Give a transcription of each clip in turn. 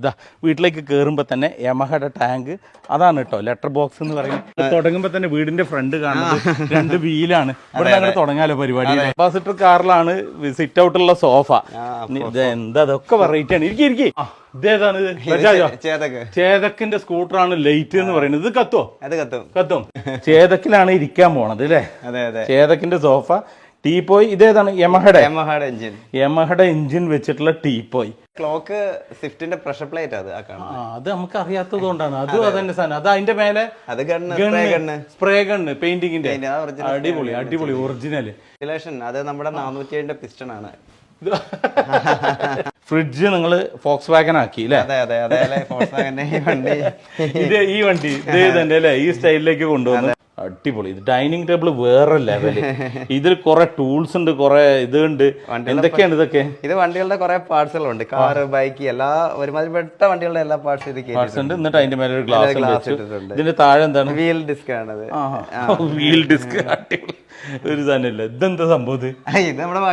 ഇതാ വീട്ടിലേക്ക് കയറുമ്പോൾ തന്നെ യമഹയുടെ ടാങ്ക് അതാണ് കേട്ടോ, ലെറ്റർ ബോക്സ് എന്ന് പറയുന്നത്. തുടങ്ങുമ്പോൾ തന്നെ വീടിന്റെ ഫ്രണ്ട് കാണുന്നത് 2 വീലാണ്. ഇവിടെ അങ്ങനെ തുടങ്ങാലോ പരിപാടി. കപ്പാസിറ്റർ കാറിലാണ് സിറ്റ് ഔട്ടുള്ള സോഫ. എന്താ അതൊക്കെ വെറൈറ്റി ആണ്. ഇരിക്കി ഇതേതാണ്? ചേതക്കിന്റെ സ്കൂട്ടറാണ് ലൈറ്റ് എന്ന് പറയുന്നത്. ഇത് കത്തും. ചേതക്കിലാണ് ഇരിക്കാൻ പോണത് അല്ലേ? ചേതക്കിന്റെ സോഫ. ടീപ്പോയ് ഇതേതാണ്? യമഹയുടെ എഞ്ചിൻ വെച്ചിട്ടുള്ള ടീപ്പോയ്. ക്ലോക്ക് സ്വിഫ്റ്റിന്റെ പ്രഷർ പ്ലേറ്റ് അത് നമുക്ക് അറിയാത്തത് കൊണ്ടാണ്. അതും അതന്നെ സാധനം. അത് അതിന്റെ മേലെ സ്പ്രേ ഗണ്ണ് പെയിന്റിങ്ങിന്റെ. അടിപൊളി ഒറിജിനൽ. അത് നമ്മുടെ 407 പിസ്റ്റൺ ആണ്. ഫ്രിഡ്ജ് നിങ്ങള് ഫോക്സ് വാഗൻ ആക്കി അല്ലേ? ഈ വണ്ടി ഇതേ അല്ലേ? ഈ സ്റ്റൈലിലേക്ക് കൊണ്ടുവന്നു. അടിപൊളി. ഇത് ഡൈനിങ് ടേബിൾ വേറെ ലെവല്. ഇതിൽ കുറെ ടൂൾസ് ഉണ്ട്, കുറെ ഇതുണ്ട്. എന്തൊക്കെയാണ് ഇതൊക്കെ? ഇത് വണ്ടികളുടെ കുറെ പാർട്സുകളുണ്ട്. കാറ്, ബൈക്ക്, എല്ലാ ഒരുമാതിരിപ്പെട്ട വണ്ടികളുടെ എല്ലാ പാർട്സ് ഉണ്ട്. എന്നിട്ട് അതിന്റെ മേലെ ഒരു ഗ്ലാസ് ഇട്ടിട്ടുണ്ട്. ഇതിന്റെ താഴെ എന്താണ്? വീൽ ഡിസ്ക് ആണത്. Wheel disk. അടിപൊളി ഒരു സാധനമില്ല. ഇതെന്താ സംഭവം? ഇത് നമ്മുടെ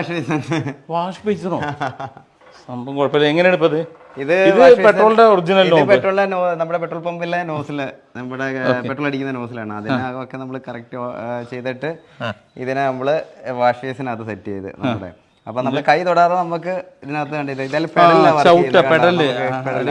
വാഷ് ബേസിനോ? സംഭവം കുഴപ്പമില്ല. എങ്ങനെയാണ് ഇപ്പൊ ഇത് പെട്രോളിന്റെ ഒറിജിനൽ? പെട്രോളിന്റെ നമ്മുടെ പെട്രോൾ പമ്പിലെ നോസില്, നമ്മുടെ പെട്രോൾ അടിക്കുന്ന നോസിലാണ്. അതിനൊക്കെ നമ്മൾ കറക്റ്റ് ചെയ്തിട്ട് ഇതിനെ നമ്മള് വാഷ് ബേസിനകത്ത് സെറ്റ് ചെയ്ത് നമ്മുടെ. അപ്പൊ നമ്മൾ കൈ തൊടാതെ നമുക്ക് ഇതിനകത്ത് കണ്ടില്ല. ഇതായാലും പെടലില്ല.